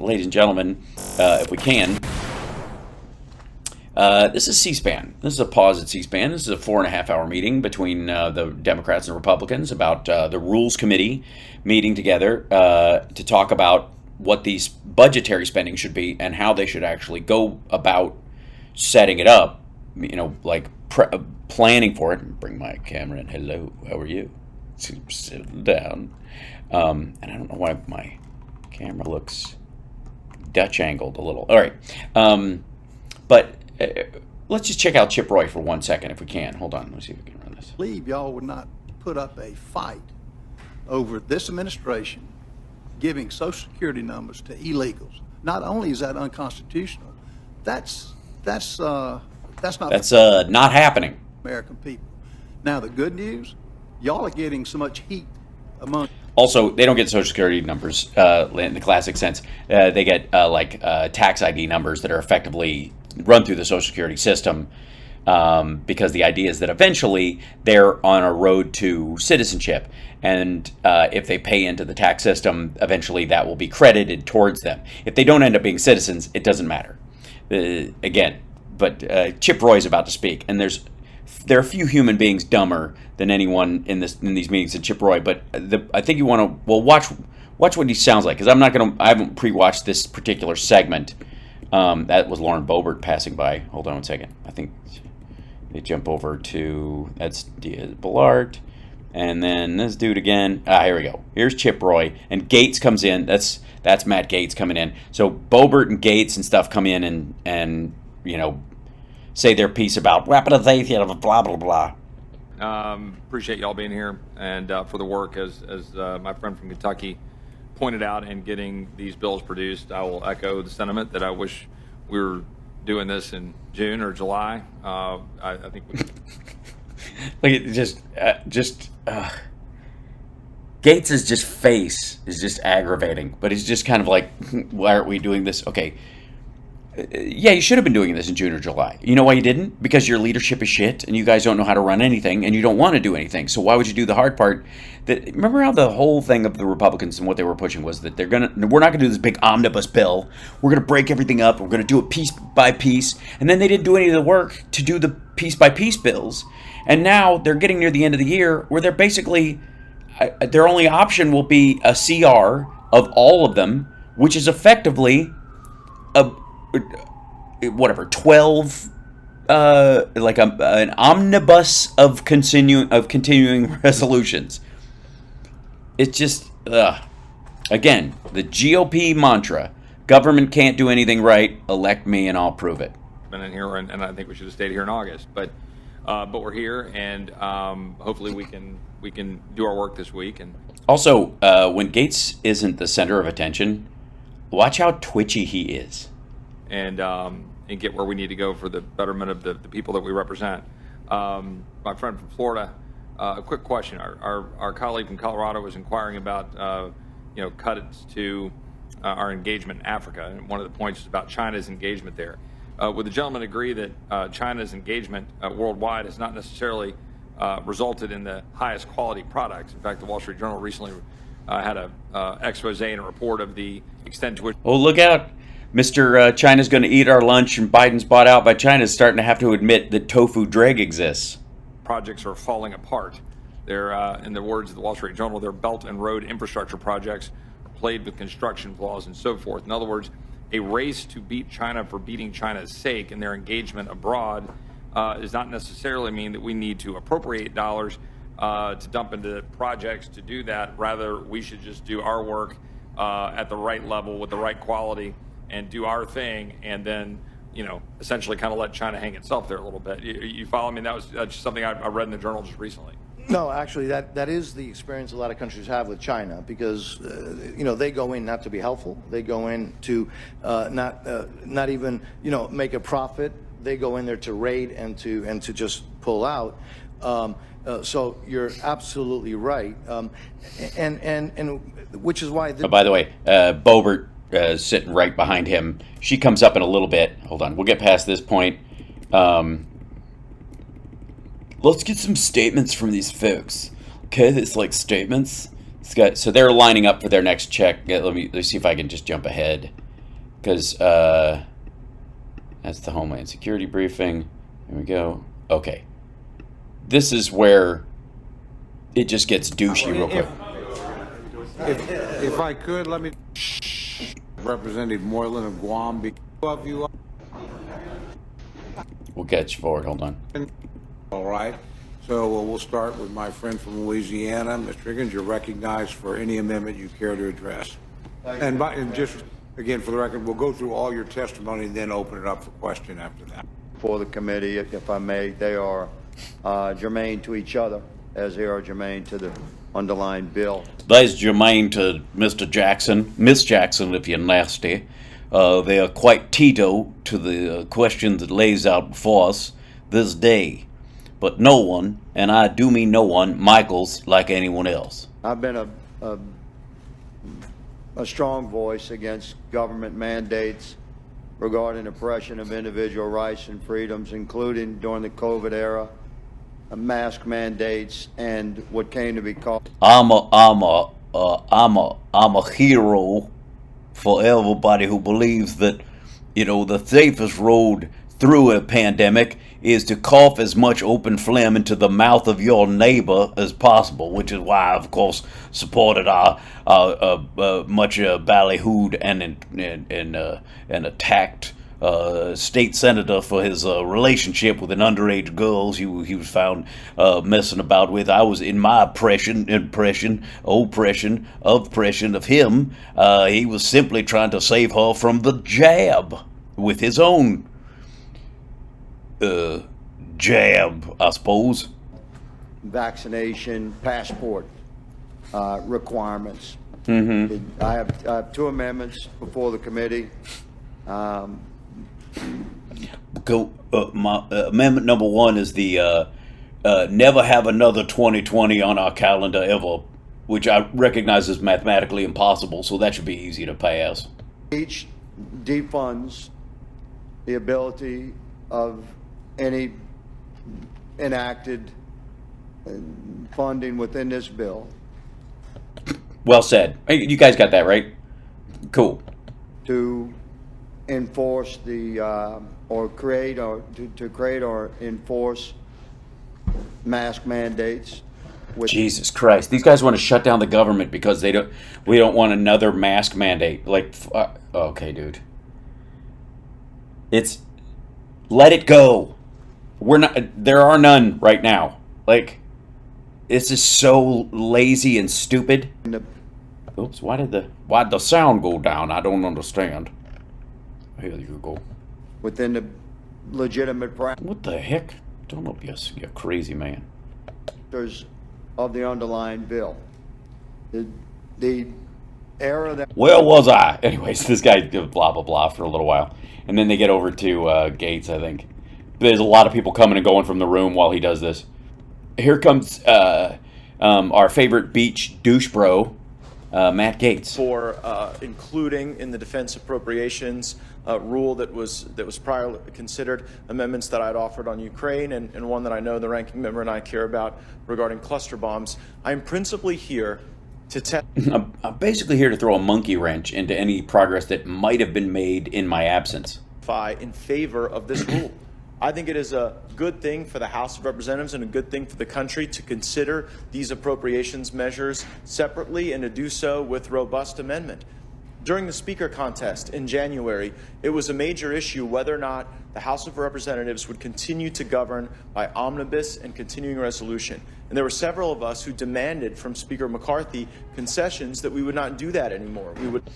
ladies and gentlemen, if we can. This is C-SPAN. This is a pause at C-SPAN. This is a 4.5-hour meeting between the Democrats and Republicans about the Rules Committee meeting together to talk about what these budgetary spending should be and how they should actually go about setting it up, like planning for it. Bring my camera in. Hello, how are you? Sit down. And I don't know why my camera looks Dutch angled a little. All right. But let's just check out Chip Roy for 1 second if we can. Hold on. Let's see if we can run this. I believe y'all would not put up a fight over this administration giving Social Security numbers to illegals. Not only is that unconstitutional, that's not happening. American people. Now the good news, y'all are getting so much heat among. Also, they don't get Social Security numbers in the classic sense. They get tax ID numbers that are effectively run through the Social Security system because the idea is that eventually they're on a road to citizenship. And if they pay into the tax system, eventually that will be credited towards them. If they don't end up being citizens, it doesn't matter. But Chip Roy is about to speak, and there are few human beings dumber than anyone in these meetings than Chip Roy. But I think you want to watch what he sounds like, because I haven't pre-watched this particular segment. That was Lauren Boebert passing by. Hold on 1 second. I think they jump over to that's Ballard, and then this dude again. Here we go. Here's Chip Roy, and Gaetz comes in. That's Matt Gaetz coming in. So Boebert and Gaetz and stuff come in and say their piece about weaponization of blah blah blah. Appreciate y'all being here and for the work as my friend from Kentucky pointed out in getting these bills produced. I will echo the sentiment that I wish we were doing this in June or July. I think we Gaetz' face is just aggravating, but he's just kind of like, why aren't we doing this? Okay. Yeah, you should have been doing this in June or July. You know why you didn't? Because your leadership is shit, and you guys don't know how to run anything, and you don't want to do anything. So why would you do the hard part? Remember how the whole thing of the Republicans and what they were pushing was that we're not going to do this big omnibus bill. We're going to break everything up. We're going to do it piece by piece. And then they didn't do any of the work to do the piece by piece bills. And now they're getting near the end of the year where they're basically their only option will be a CR of all of them, which is effectively 12 an omnibus of continuing resolutions. It's just again, the GOP mantra: government can't do anything right, elect me and I'll prove it. Been in here, and I think we should have stayed here in August, but we're here, and hopefully we can do our work this week. And also, when Gaetz isn't the center of attention, watch how twitchy he is. And get where we need to go for the betterment of the people that we represent. My friend from Florida, a quick question. Our colleague from Colorado was inquiring about cuts to our engagement in Africa, and one of the points is about China's engagement there. Would the gentleman agree that China's engagement worldwide has not necessarily resulted in the highest quality products? In fact, the Wall Street Journal recently had an expose and a report of the extent to which... Oh, look out. Mr. China's going to eat our lunch, and Biden's bought out by China is starting to have to admit that tofu dreg exists. Projects are falling apart. They're, in the words of the Wall Street Journal, their belt and road infrastructure projects are plagued with construction flaws and so forth. In other words, a race to beat China for beating China's sake and their engagement abroad does not necessarily mean that we need to appropriate dollars to dump into projects to do that. Rather, we should just do our work at the right level with the right quality and do our thing, and then, essentially kind of let China hang itself there a little bit. You follow me? That's just something I read in the journal just recently. No, actually, that is the experience a lot of countries have with China, because they go in not to be helpful. They go in to not even make a profit. They go in there to raid and to just pull out. So you're absolutely right, and which is why. By the way, Boebert. Sitting right behind him. She comes up in a little bit. Hold on. We'll get past this point. Let's get some statements from these folks. Okay, it's like statements. So they're lining up for their next check. Let me see if I can just jump ahead. because that's the Homeland Security briefing. There we go. Okay. This is where it just gets douchey real quick. If I could, let me... Representative Moylan of Guam, of you. We'll get you forward. Hold on. All right. So we'll start with my friend from Louisiana. Mr. Higgins, you're recognized for any amendment you care to address. And just, again, for the record, we'll go through all your testimony and then open it up for question after that. For the committee, if I may, they are germane to each other as they are germane to the underlying bill. That's germane to Mr. Jackson, Miss Jackson, if you're nasty. They are quite Tito to the question that lays out before us this day. But no one, and I do mean no one, Michael's like anyone else. I've been a strong voice against government mandates regarding oppression of individual rights and freedoms, including during the COVID era, mask mandates, and what came to be called. I'm a hero for everybody who believes that, you know, the safest road through a pandemic is to cough as much open phlegm into the mouth of your neighbor as possible, which is why I, of course, supported our much ballyhooed and attacked state senator for his relationship with an underage girl he was found messing about with. I was in my oppression of him. He was simply trying to save her from the jab with his own jab, I suppose. Vaccination passport requirements. Mm-hmm. I have two amendments before the committee. Amendment number one is the never have another 2020 on our calendar ever, which I recognize is mathematically impossible, so that should be easy to pass. Each defunds the ability of any enacted funding within this bill Well said. Hey, you guys got that right? Cool. to enforce the or create or to create or enforce mask mandates. With Jesus Christ, these guys want to shut down the government because we don't want another mask mandate. Like, okay, dude. Let it go. There are none right now. Like, this is so lazy and stupid. Oops, why'd the sound go down? I don't understand. Here you go. within the legitimate What the heck? Don't know if you're crazy, man. parameters of the underlying bill. The error that Where was I? Anyways, this guy blah, blah, blah for a little while. And then they get over to Gaetz, I think. There's a lot of people coming and going from the room while he does this. Here comes our favorite beach douche bro, Matt Gaetz. For including in the defense appropriations rule that was prior considered amendments that I'd offered on Ukraine and one that I know the ranking member and I care about regarding cluster bombs. I'm principally here to I'm basically here to throw a monkey wrench into any progress that might have been made in my absence. testify in favor of this rule. I think it is a good thing for the House of Representatives and a good thing for the country to consider these appropriations measures separately and to do so with robust amendment. During the speaker contest in January, it was a major issue whether or not the House of Representatives would continue to govern by omnibus and continuing resolution. And there were several of us who demanded from Speaker McCarthy concessions that we would not do that anymore. We would,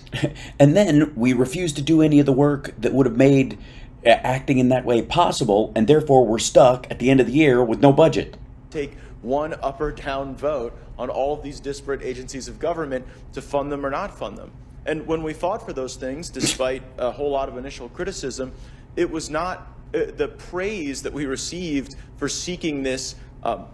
And then we refused to do any of the work that would have made acting in that way possible, and therefore we're stuck at the end of the year with no budget. take one up or down vote on all of these disparate agencies of government to fund them or not fund them. And when we fought for those things, despite a whole lot of initial criticism, it was not the praise that we received for seeking this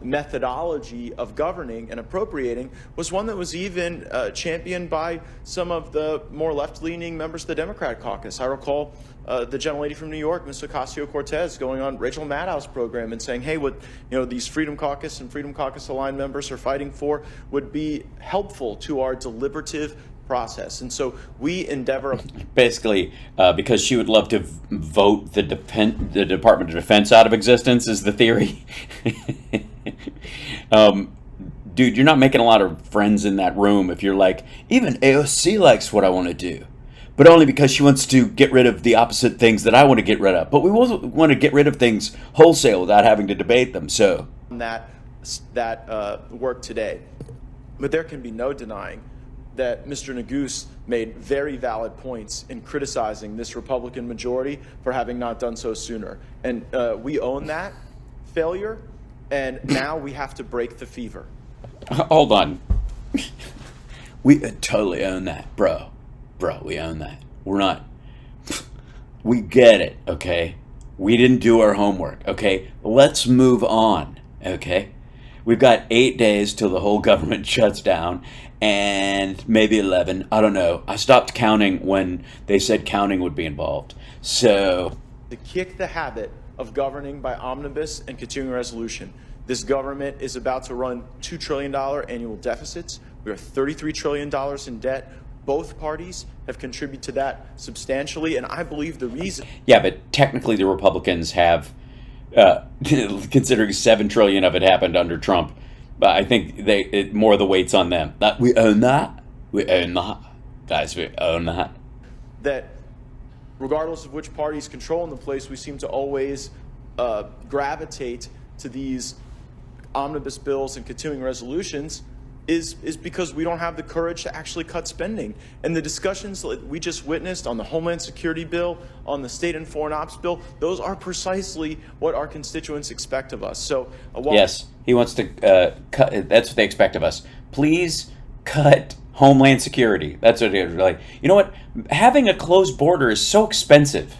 methodology of governing and appropriating was one that was even championed by some of the more left-leaning members of the Democrat caucus. I recall the gentlelady from New York, Ms. Ocasio-Cortez, going on Rachel Maddow's program and saying, hey, what these Freedom Caucus and Freedom Caucus aligned members are fighting for would be helpful to our deliberative process. And so we endeavor. Basically, because she would love to vote the Department of Defense out of existence, is the theory. Dude, you're not making a lot of friends in that room if you're like, even AOC likes what I want to do, but only because she wants to get rid of the opposite things that I want to get rid of. But we want to get rid of things wholesale without having to debate them. So that work today. But there can be no denying that Mr. Nagoos made very valid points in criticizing this Republican majority for having not done so sooner. And we own that failure, and now we have to break the fever. Hold on. We totally own that, bro. Bro, we own that. We're not... We get it, okay? We didn't do our homework, okay? Let's move on, okay? We've got 8 days till the whole government shuts down, and maybe 11. I don't know. I stopped counting when they said counting would be involved. So... To kick the habit of governing by omnibus and continuing resolution. This government is about to run $2 trillion annual deficits. We are $33 trillion in debt. Both parties have contributed to that substantially, and I believe the reason... Yeah, but technically the Republicans have, considering $7 trillion of it happened under Trump, but I think more of the weight's on them. We own that. We own that. Guys, we own that. That regardless of which party is controlling the place, we seem to always gravitate to these omnibus bills and continuing resolutions is because we don't have the courage to actually cut spending. And the discussions that we just witnessed on the Homeland Security bill, on the State and Foreign Ops bill, those are precisely what our constituents expect of us. So, yes, he wants to cut. That's what they expect of us. Please cut Homeland Security. That's what they're like. You know what? Having a closed border is so expensive.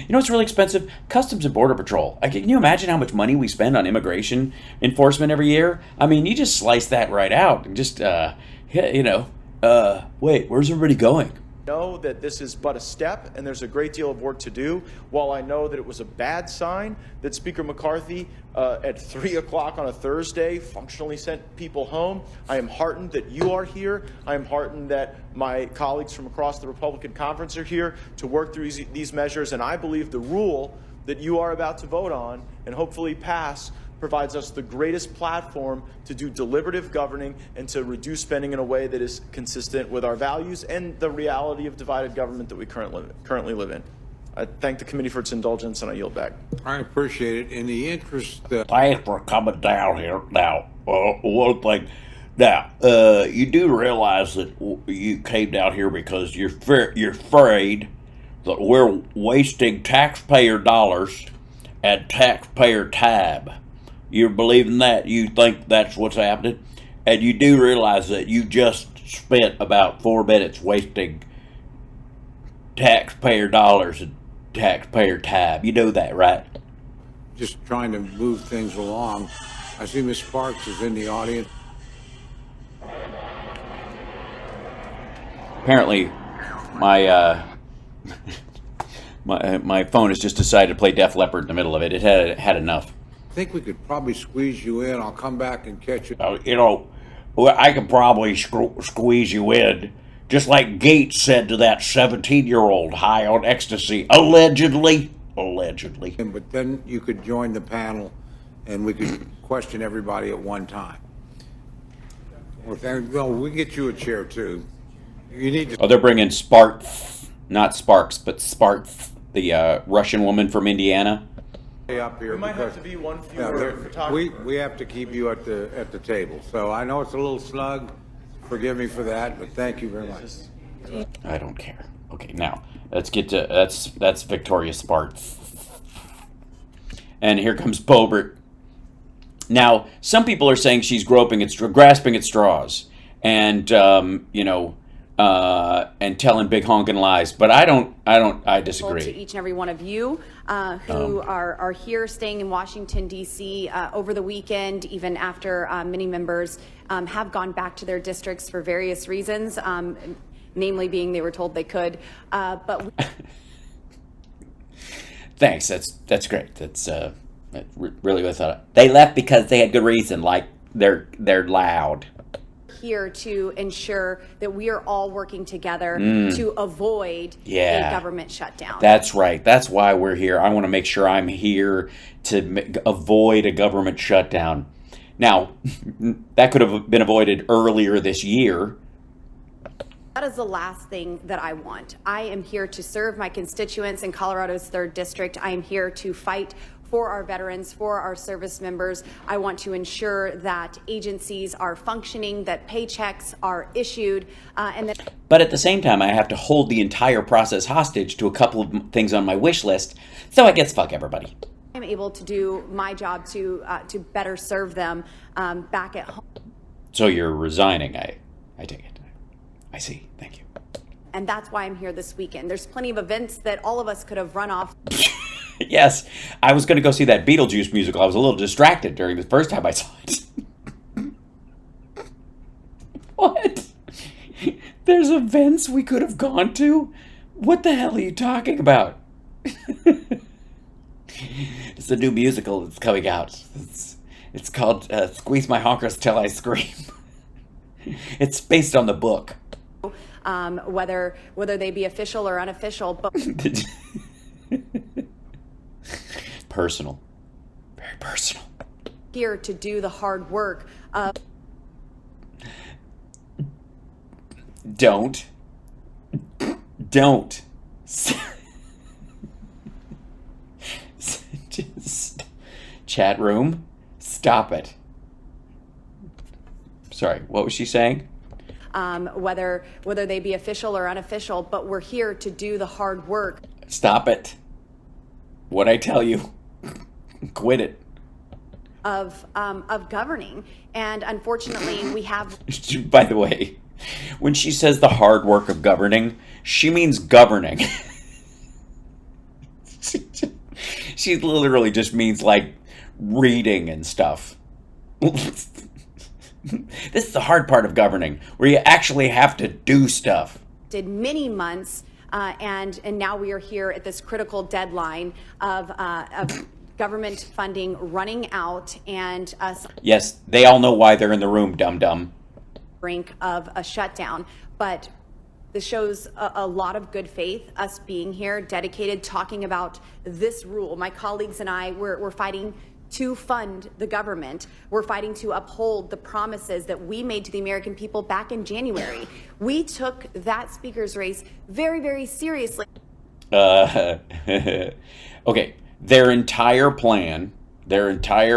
You know what's really expensive? Customs and Border Patrol. Can you imagine how much money we spend on immigration enforcement every year? I mean, you just slice that right out and just, wait, where's everybody going? Know that this is but a step and there's a great deal of work to do. While I know that it was a bad sign that Speaker McCarthy at 3 o'clock on a Thursday functionally sent people home, I am heartened that you are here. I am heartened that my colleagues from across the Republican conference are here to work through these measures, and I believe the rule that you are about to vote on and hopefully pass provides us the greatest platform to do deliberative governing and to reduce spending in a way that is consistent with our values and the reality of divided government that we currently live in. I thank the committee for its indulgence, and I yield back. I appreciate it. In the interest... Thanks for coming down here. Now, one thing. Now, you do realize that you came down here because you're afraid that we're wasting taxpayer dollars and taxpayer time. You're believing that. You think that's what's happening. And you do realize that you just spent about 4 minutes wasting taxpayer dollars and taxpayer time. You know that, right? Just trying to move things along. I see Ms. Sparks is in the audience. Apparently, my my phone has just decided to play Def Leppard in the middle of it. It had enough. I think we could probably squeeze you in. I'll come back and catch you. Well, I could probably squeeze you in, just like Gaetz said to that 17-year-old high on ecstasy, allegedly. But then you could join the panel, and we could question everybody at one time. Well, we can get you a chair too. You need to. Oh, they're bringing not Sparks, but Sparks, the Russian woman from Indiana. Up here. We might have to be one fewer photographer. We have to keep you at the table. So I know it's a little snug. Forgive me for that, but thank you very much. I don't care. Okay, now let's get to that's Victoria Sparks, and here comes Boebert. Now, some people are saying she's grasping at straws, and and telling big honking lies, but I disagree. To each and every one of you who are here staying in Washington, D.C. Over the weekend, even after many members have gone back to their districts for various reasons, namely being they were told they could. But Thanks, that's great. That's really what I thought. They left because they had good reason, like they're loud. here to ensure that we are all working together to avoid a government shutdown. That's right. That's why we're here. I want to make sure I'm here to avoid a government shutdown. Now, that could have been avoided earlier this year. That is the last thing that I want. I am here to serve my constituents in Colorado's 3rd District. I am here to fight for our veterans, for our service members. I want to ensure that agencies are functioning, that paychecks are issued, and that... But at the same time, I have to hold the entire process hostage to a couple of things on my wish list, so I guess fuck everybody. I'm able to do my job to better serve them back at home. So you're resigning, I take it. I see. Thank you. And that's why I'm here this weekend. There's plenty of events that all of us could have run off. Yes, I was going to go see that Beetlejuice musical. I was a little distracted during the first time I saw it. What? There's events we could have gone to? What the hell are you talking about? It's a new musical that's coming out. It's called Squeeze My Honkers Till I Scream. It's based on the book. Whether they be official or unofficial, but... Personal. Very personal. Here to do the hard work of... Don't. Just chat room, stop it. Sorry, what was she saying? Whether they be official or unofficial, but we're here to do the hard work. Stop it. What'd I tell you? Quit it. Of governing, and unfortunately, we have. By the way, when she says the hard work of governing, she means governing. She literally just means like reading and stuff. This is the hard part of governing, where you actually have to do stuff. Did many months, and now we are here at this critical deadline of government funding running out, and us. Yes, they all know why they're in the room, dum-dum. Brink of a shutdown, but this shows a lot of good faith, us being here, dedicated, talking about this rule. My colleagues and I, we're fighting to fund the government. We're fighting to uphold the promises that we made to the American people back in January. We took that speaker's race very, very seriously. Okay, their entire plan, this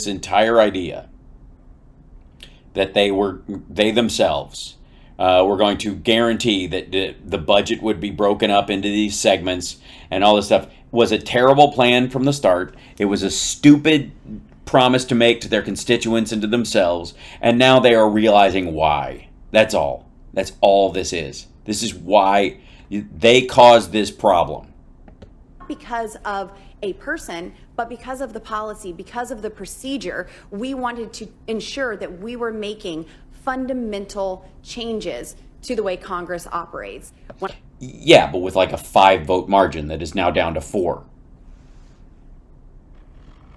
entire idea that they themselves were going to guarantee that the budget would be broken up into these segments and all this stuff was a terrible plan from the start. It was a stupid promise to make to their constituents and to themselves, and now they are realizing why. That's all. That's all this is. This is why they caused this problem. Because of a person, but because of the policy, because of the procedure, we wanted to ensure that we were making fundamental changes to the way Congress operates. Yeah, but with like a 5-vote margin that is now down to 4.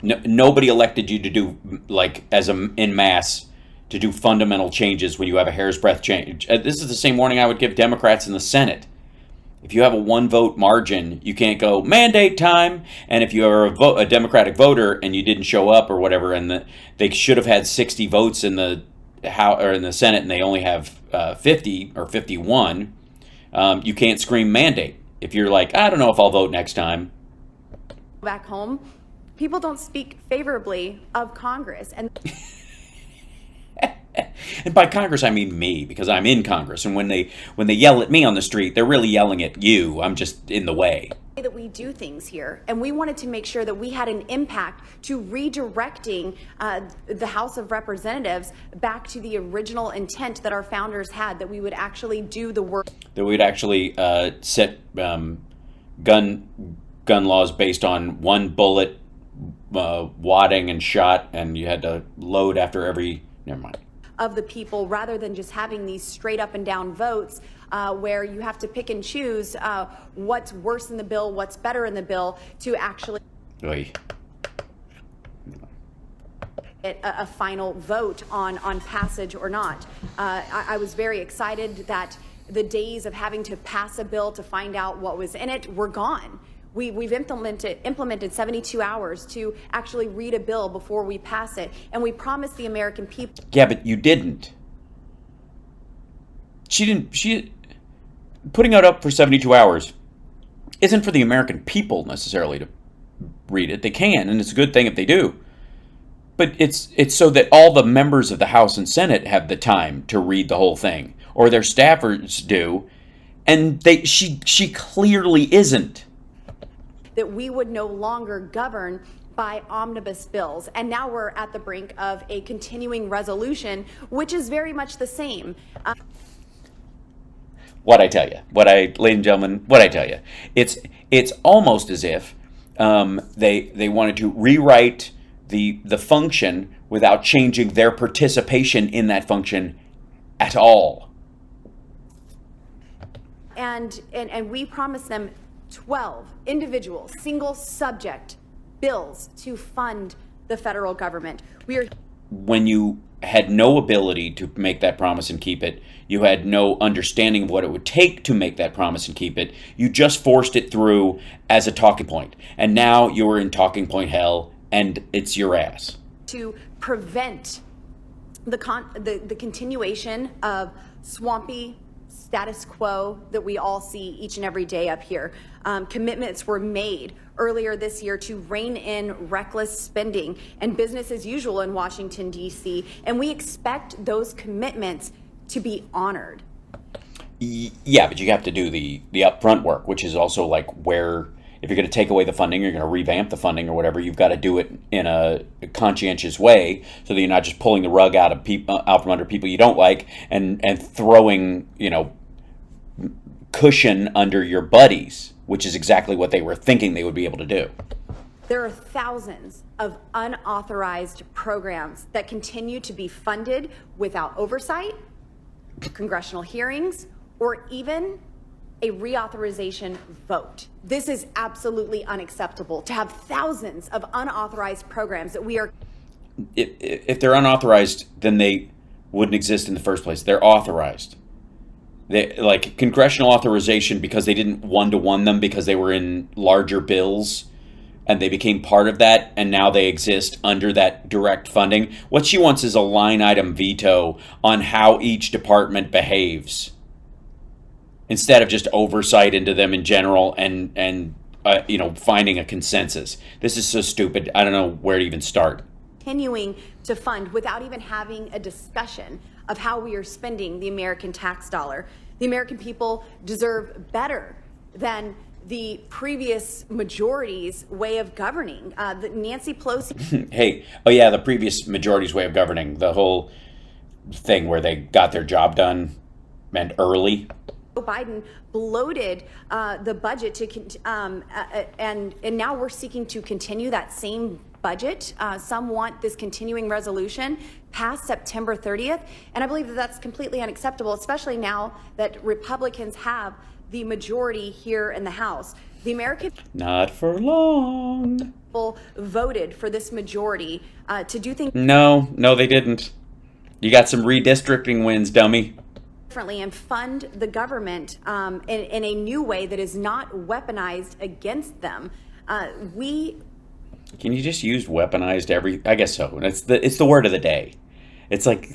Nobody elected you to do, like, en masse, to do fundamental changes when you have a hair's breadth change. This is the same warning I would give Democrats in the Senate. If you have a 1-vote margin, you can't go mandate time. And if you're a Democratic voter and you didn't show up or whatever, and they should have had 60 votes in the House or in the Senate, and they only have 50 or 51, you can't scream mandate. If you're like, I don't know if I'll vote next time. Back home, people don't speak favorably of Congress, and. And by Congress, I mean me, because I'm in Congress. And when they yell at me on the street, they're really yelling at you. I'm just in the way. That we do things here, and we wanted to make sure that we had an impact to redirecting the House of Representatives back to the original intent that our founders had, that we would actually do the work. That we'd actually set gun laws based on 1 bullet, wadding and shot, and you had to load after every. Never mind. Of the people, rather than just having these straight up and down votes where you have to pick and choose what's worse in the bill, what's better in the bill, to actually. Oy. a final vote on passage or not. I was very excited that the days of having to pass a bill to find out what was in it were gone. We've implemented 72 hours to actually read a bill before we pass it, and we promised the American people. Yeah, but you didn't. She putting it up for 72 hours isn't for the American people necessarily to read it. They can, and it's a good thing if they do. But it's so that all the members of the House and Senate have the time to read the whole thing, or their staffers do, and she clearly isn't. That we would no longer govern by omnibus bills. And now we're at the brink of a continuing resolution, which is very much the same. What I tell you, ladies and gentlemen, what I tell you, it's almost as if they wanted to rewrite the function without changing their participation in that function at all. And we promised them 12 individual single subject bills to fund the federal government. When you had no ability to make that promise and keep it, you had no understanding of what it would take to make that promise and keep it, you just forced it through as a talking point. And now you're in talking point hell, and it's your ass. To prevent the continuation of swampy status quo that we all see each and every day up here. Commitments were made earlier this year to rein in reckless spending and business as usual in Washington, D.C., and we expect those commitments to be honored. Yeah, but you have to do the upfront work, which is also like where, if you're going to take away the funding, you're going to revamp the funding or whatever, you've got to do it in a conscientious way so that you're not just pulling the rug out from under people you don't like and throwing, cushion under your buddies, which is exactly what they were thinking they would be able to do. There are thousands of unauthorized programs that continue to be funded without oversight, congressional hearings, or even a reauthorization vote. This is absolutely unacceptable to have thousands of unauthorized programs that we are. If they're unauthorized, then they wouldn't exist in the first place. They're authorized. They, like congressional authorization, because they didn't one-to-one them because they were in larger bills and they became part of that, and now they exist under that direct funding. What she wants is a line item veto on how each department behaves, instead of just oversight into them in general and finding a consensus. This is so stupid. I don't know where to even start. Continuing to fund without even having a discussion of how we are spending the American tax dollar. The American people deserve better than the previous majority's way of governing. Nancy Pelosi. The previous majority's way of governing. The whole thing where they got their job done and early. Biden bloated the budget to and now we're seeking to continue that same budget. Some want this continuing resolution past September 30th, and I believe that that's completely unacceptable, especially now that Republicans have the majority here in the House. The American not for long people voted for this majority to do things. No, they didn't. You got some redistricting wins, dummy. Differently and fund the government in a new way that is not weaponized against them. Can you just use weaponized I guess so. It's the word of the day. It's like,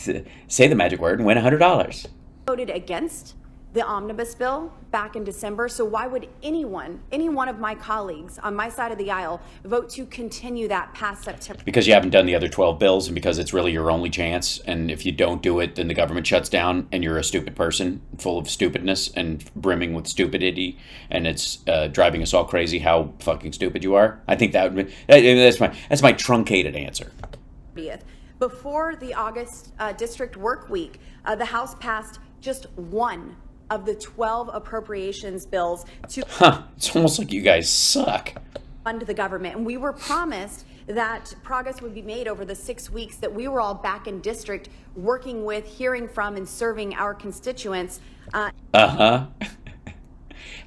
say the magic word and win $100. Voted against the omnibus bill back in December. So why would any one of my colleagues on my side of the aisle vote to continue that past September? Because you haven't done the other 12 bills, and because it's really your only chance. And if you don't do it, then the government shuts down and you're a stupid person full of stupidness and brimming with stupidity. And it's driving us all crazy how fucking stupid you are. I think that would be, that's my truncated answer. Before the August district work week, the House passed just one of the 12 appropriations bills to it's almost like you guys suck. Fund the government. And we were promised that progress would be made over the 6 weeks that we were all back in district working with, hearing from, and serving our constituents. How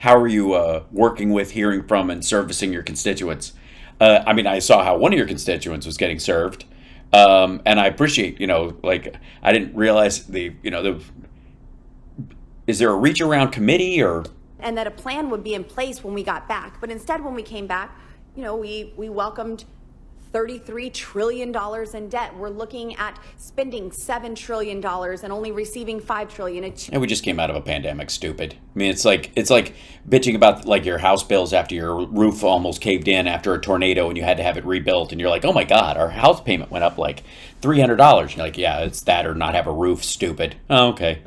are you working with, hearing from, and servicing your constituents? I saw how one of your constituents was getting served. And I appreciate, like, I didn't realize is there a reach around committee or? And that a plan would be in place when we got back. But instead, when we came back, we welcomed $33 trillion in debt. We're looking at spending $7 trillion and only receiving $5 trillion. And we just came out of a pandemic, stupid. I mean, it's like bitching about like your house bills after your roof almost caved in after a tornado and you had to have it rebuilt. And you're like, oh my God, our house payment went up like $300. You're like, yeah, it's that or not have a roof, stupid. Oh, okay.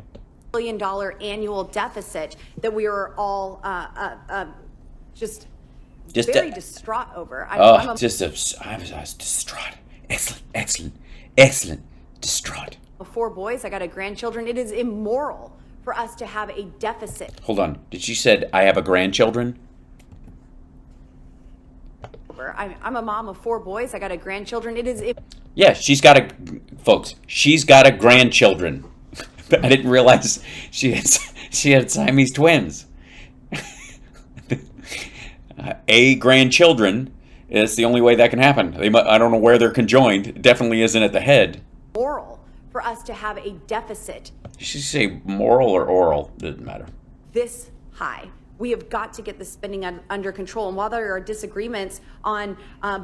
$1 billion annual deficit that we were all just very distraught over. I was distraught. Excellent. Distraught. 4 boys, I got a grandchildren. It is immoral for us to have a deficit. Hold on. Did she said I have a grandchildren? I'm a mom of 4 boys. I got a grandchildren. Yeah, she's got a grandchildren. But I didn't realize she had Siamese twins. A grandchildren is the only way that can happen. I don't know where they're conjoined. It definitely isn't at the head. Moral for us to have a deficit. Did she say moral or oral? Doesn't matter. This high. We have got to get the spending under control. And while there are disagreements on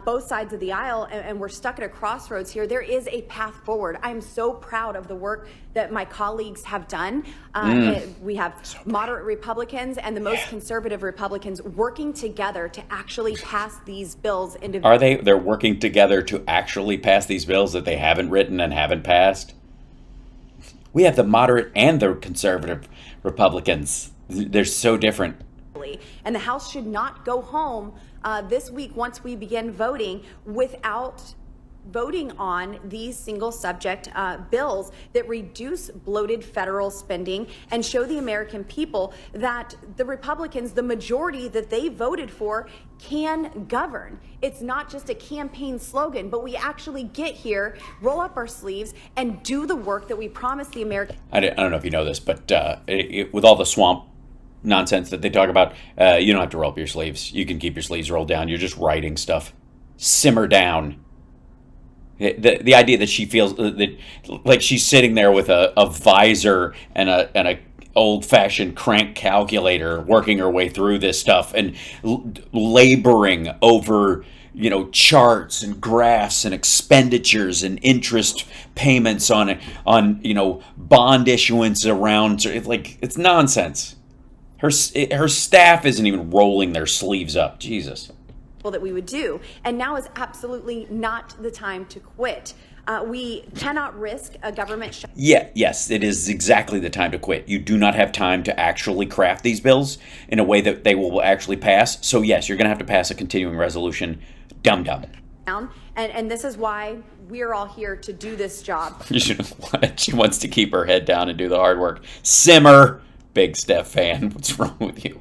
both sides of the aisle, and we're stuck at a crossroads here, there is a path forward. I'm so proud of the work that my colleagues have done. We have moderate Republicans and the most conservative Republicans working together to actually pass these bills into. Are they? They're working together to actually pass these bills that they haven't written and haven't passed? We have the moderate and the conservative Republicans. They're so different. And the House should not go home this week once we begin voting without voting on these single subject bills that reduce bloated federal spending and show the American people that the Republicans, the majority that they voted for, can govern. It's not just a campaign slogan, but we actually get here, roll up our sleeves, and do the work that we promised the American. I don't know if you know this, but with all the swamp nonsense that they talk about, you don't have to roll up your sleeves. You can keep your sleeves rolled down. You're just writing stuff. Simmer down. The idea that she feels that like she's sitting there with a visor and a old-fashioned crank calculator, working her way through this stuff and laboring over charts and graphs and expenditures and interest payments on bond issuance around. It's nonsense. Her staff isn't even rolling their sleeves up. Jesus. That we would do. And now is absolutely not the time to quit. We cannot risk a government shutdown. Yes, it is exactly the time to quit. You do not have time to actually craft these bills in a way that they will actually pass. So yes, you're going to have to pass a continuing resolution. Dum-dum. And this is why we're all here to do this job. She wants to keep her head down and do the hard work. Simmer. Big Steph fan. What's wrong with you?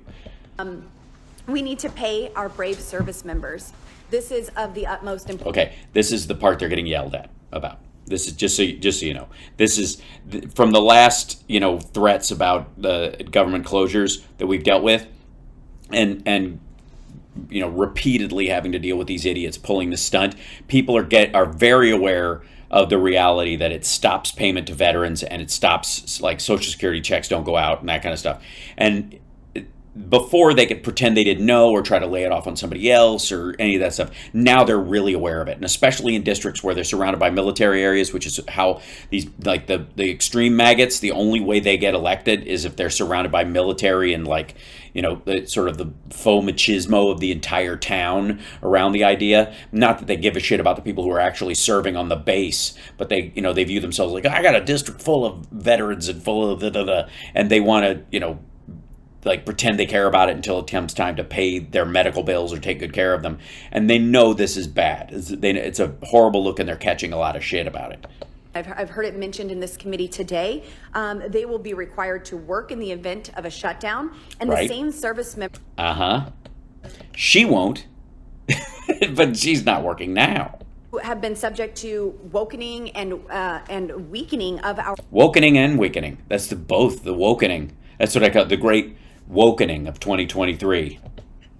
We need to pay our brave service members. This is of the utmost importance. Okay, this is the part they're getting yelled at about. This is just so you know. This is from the last threats about the government closures that we've dealt with, and repeatedly having to deal with these idiots pulling the stunt. People are very aware of the reality that it stops payment to veterans and it stops like Social Security checks don't go out and that kind of stuff. And before they could pretend they didn't know or try to lay it off on somebody else or any of that stuff, now they're really aware of it. And especially in districts where they're surrounded by military areas, which is how these, like the extreme maggots, the only way they get elected is if they're surrounded by military and sort of the faux machismo of the entire town around the idea. Not that they give a shit about the people who are actually serving on the base, but they view themselves like, I got a district full of veterans and full of and they want to, pretend they care about it until it comes time to pay their medical bills or take good care of them. And they know this is bad. It's a horrible look and they're catching a lot of shit about it. I've heard it mentioned in this committee today. They will be required to work in the event of a shutdown. And the same service member. She won't. But she's not working now. Have been subject to wokening and weakening of our. Wokening and weakening. That's the wokening. That's what I call the great wokening of 2023.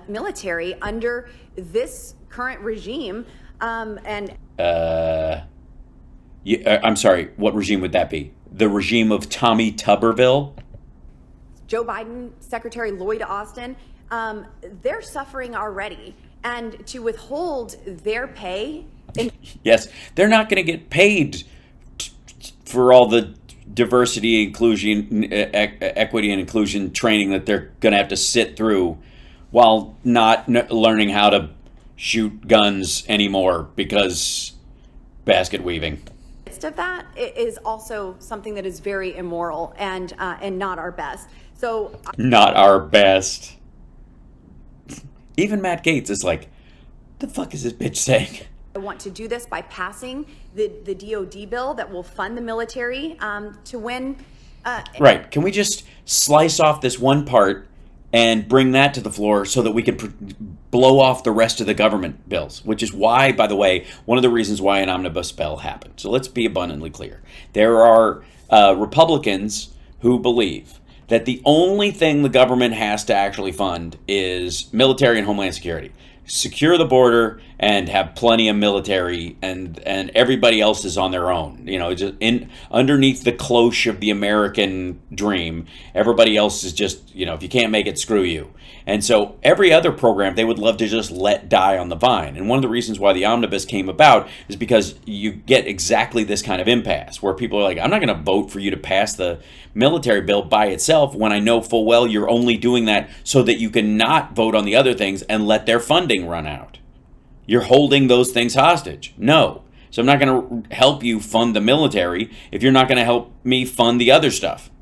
Military under this current regime, and I'm sorry, what regime would that be? The regime of Tommy Tuberville? Joe Biden, Secretary Lloyd Austin, they're suffering already. And to withhold their pay. Yes, they're not going to get paid for all the diversity, inclusion, equity, and inclusion training that they're going to have to sit through while not learning how to shoot guns anymore because basket weaving. Of that is also something that is very immoral and not our best. So not our best. Even Matt Gaetz is like, the fuck is this bitch saying? I want to do this by passing the DOD bill that will fund the military to win. Right. Can we just slice off this one part and bring that to the floor so that we can blow off the rest of the government bills, which is why, by the way, one of the reasons why an omnibus bill happened. So let's be abundantly clear. There are Republicans who believe that the only thing the government has to actually fund is military and homeland security. Secure the border and have plenty of military, and everybody else is on their own. You know, just underneath the cloche of the American dream, everybody else is just, you know, if you can't make it, screw you. And so every other program they would love to just let die on the vine. And one of the reasons why the omnibus came about is because you get exactly this kind of impasse where people are like, I'm not going to vote for you to pass the military bill by itself when I know full well you're only doing that so that you can not vote on the other things and let their funding run out. You're holding those things hostage. No. So I'm not going to help you fund the military if you're not going to help me fund the other stuff.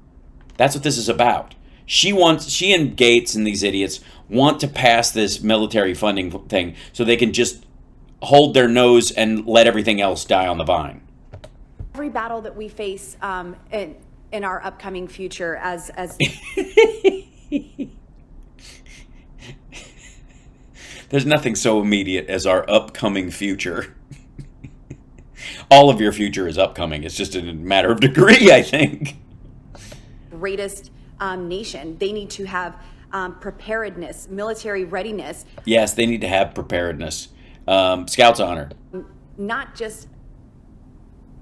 That's what this is about. She and Gaetz and these idiots want to pass this military funding thing so they can just hold their nose and let everything else die on the vine. Every battle that we face in our upcoming future as There's nothing so immediate as our upcoming future. All of your future is upcoming. It's just a matter of degree, I think. Greatest nation. They need to have preparedness, military readiness. Yes, they need to have preparedness. Scouts honor. Not just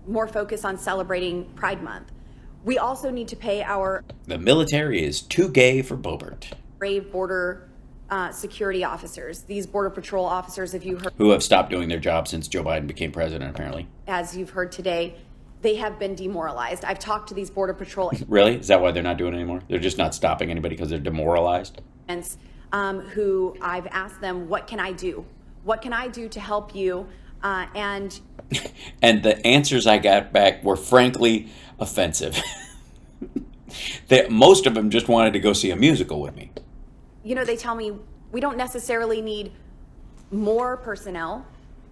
more focus on celebrating Pride Month. We also need to pay our... The military is too gay for Boebert. ...brave border security officers. These Border Patrol officers, if you heard... Who have stopped doing their job since Joe Biden became president, apparently. As you've heard today, they have been demoralized. I've talked to these Border Patrol... Really? Is that why they're not doing it anymore? They're just not stopping anybody because they're demoralized? Who I've asked them, what can I do? What can I do to help you? And the answers I got back were frankly offensive. Most of them just wanted to go see a musical with me. You know, they tell me we don't necessarily need more personnel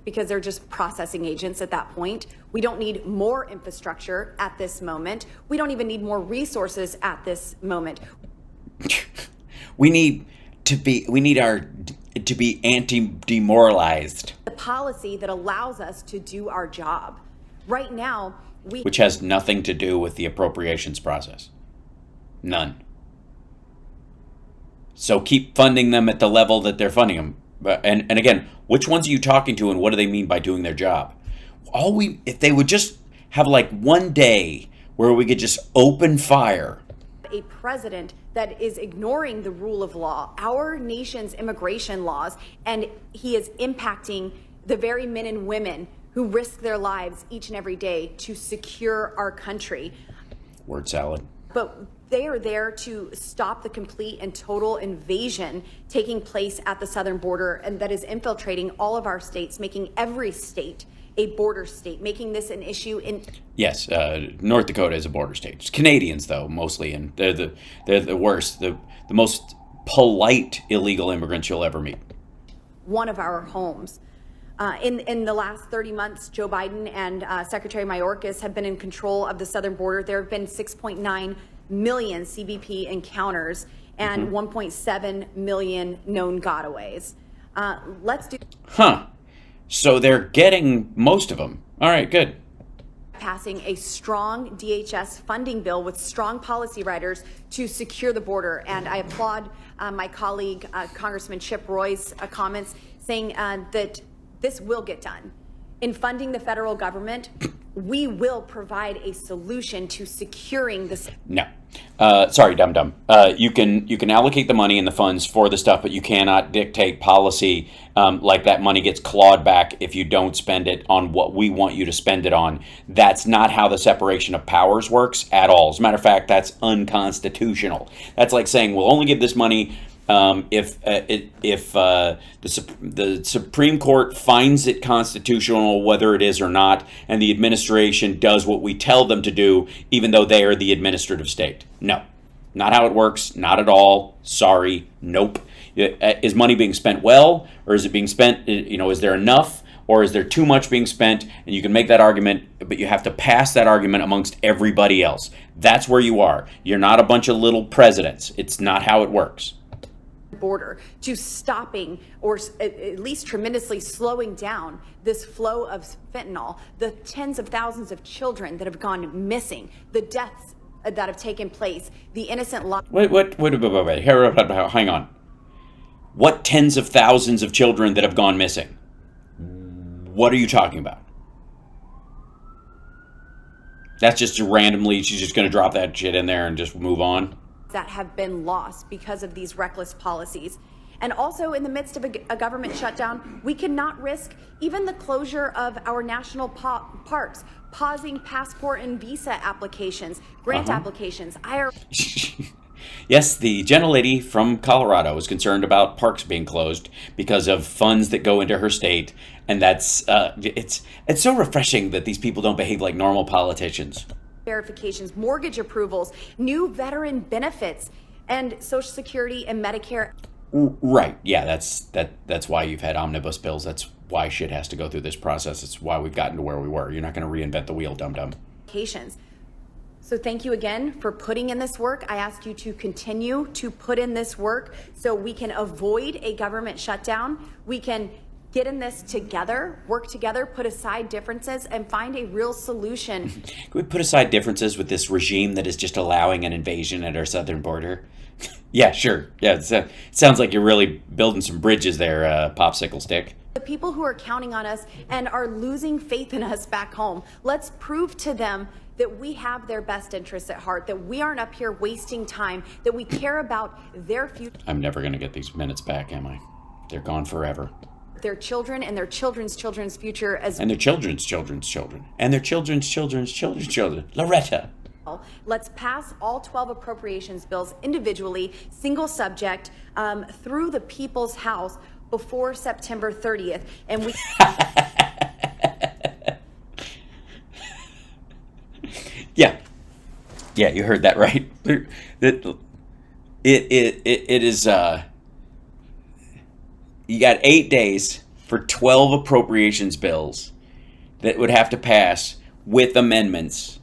because they're just processing agents at that point. We don't need more infrastructure at this moment. We don't even need more resources at this moment. We need to be anti-demoralized. The policy that allows us to do our job. Right now, which has nothing to do with the appropriations process. None. So keep funding them at the level that they're funding them. And again, which ones are you talking to and what do they mean by doing their job? If they would just have like one day where we could just open fire. A president that is ignoring the rule of law, our nation's immigration laws, and he is impacting the very men and women who risk their lives each and every day to secure our country. Word salad. But they are there to stop the complete and total invasion taking place at the southern border, and that is infiltrating all of our states, making every state a border state, making this an issue in... Yes, North Dakota is a border state. It's Canadians, though, mostly, and they're the worst, the most polite illegal immigrants you'll ever meet. One of our homes. In the last 30 months, Joe Biden and Secretary Mayorkas have been in control of the southern border. There have been 6.9 million CBP encounters and 1.7 million known gotaways. Let's do... Huh. So they're getting most of them. All right, good. Passing a strong DHS funding bill with strong policy writers to secure the border. And I applaud my colleague, Congressman Chip Roy's comments saying that this will get done. In funding the federal government, we will provide a solution to securing this. No. Sorry, dum-dum. You can allocate the money and the funds for the stuff, but you cannot dictate policy like that money gets clawed back if you don't spend it on what we want you to spend it on. That's not how the separation of powers works at all. As a matter of fact, that's unconstitutional. That's like saying we'll only give this money if the Supreme Court finds it constitutional, whether it is or not, and the administration does what we tell them to do, even though they are the administrative state. No, not how it works. Not at all. Sorry. Nope. Is money being spent well, or is it being spent, is there enough, or is there too much being spent? And you can make that argument, but you have to pass that argument amongst everybody else. That's where you are. You're not a bunch of little presidents. It's not how it works. Border to stopping or at least tremendously slowing down this flow of fentanyl, the tens of thousands of children that have gone missing, the deaths that have taken place, the innocent lives. Wait, hang on. What tens of thousands of children that have gone missing? What are you talking about? That's just randomly, she's just going to drop that shit in there and just move on? That have been lost because of these reckless policies. And also in the midst of a government shutdown, we cannot risk even the closure of our national parks, pausing passport and visa applications, grant applications. Yes, the gentlelady from Colorado is concerned about parks being closed because of funds that go into her state. And that's, it's so refreshing that these people don't behave like normal politicians. Verifications, mortgage approvals, new veteran benefits, and Social Security and Medicare. Right. Yeah, that's why you've had omnibus bills. That's why shit has to go through this process. It's why we've gotten to where we were. You're not going to reinvent the wheel, dum-dum. So thank you again for putting in this work. I ask you to continue to put in this work so we can avoid a government shutdown. We can get in this together, work together, put aside differences, and find a real solution. Can we put aside differences with this regime that is just allowing an invasion at our southern border? Yeah, sure. Yeah, it sounds like you're really building some bridges there, popsicle stick. The people who are counting on us and are losing faith in us back home, let's prove to them that we have their best interests at heart, that we aren't up here wasting time, that we care about their future. I'm never going to get these minutes back, am I? They're gone forever. Their children and their children's children's future as and their children's children's children and their children's children's children's children. Loretta. Let's pass all 12 appropriations bills individually, single subject, through the People's House before September 30th. And we Yeah, you heard that right. It is you got 8 days for 12 appropriations bills that would have to pass with amendments,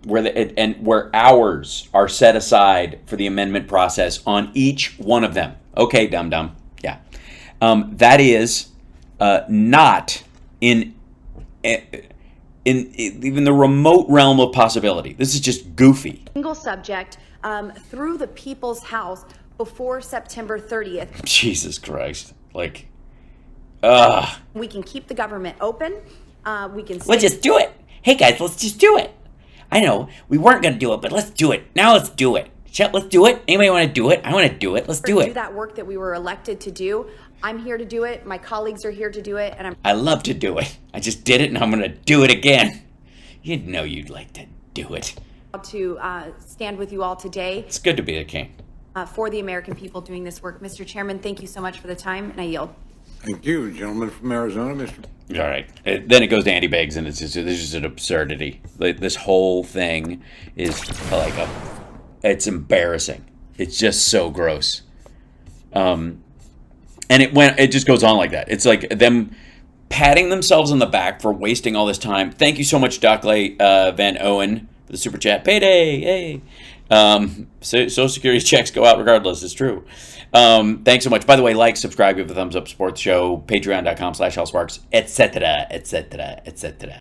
where hours are set aside for the amendment process on each one of them. Okay, dum-dum. Yeah. That is not in even the remote realm of possibility. This is just goofy. Single subject through the People's House before September 30th. Jesus Christ. Like, we can keep the government open. We can... Let's just do it. Hey, guys, let's just do it. I know, we weren't going to do it, but let's do it. Now let's do it. Let's do it. Anybody want to do it? I want to do it. Let's do it. Do that work that we were elected to do. I'm here to do it. My colleagues are here to do it. And I love to do it. I just did it, and I'm going to do it again. You'd know you'd like to do it. To stand with you all today. It's good to be a king. For the American people doing this work. Mr. Chairman, thank you so much for the time, and I yield. Thank you. Gentleman from Arizona, Mr. All right. Then it goes to Andy Biggs, and it's just an absurdity. This whole thing is like it's embarrassing. It's just so gross. And it just goes on like that. It's like them patting themselves on the back for wasting all this time. Thank you so much, Dockley Van Owen, for the super chat. Payday, hey. Social Security checks go out regardless. It's true. Thanks so much. By the way, like, subscribe, give a thumbs up, support the show, patreon.com/hellsparks, etc., etc., etc.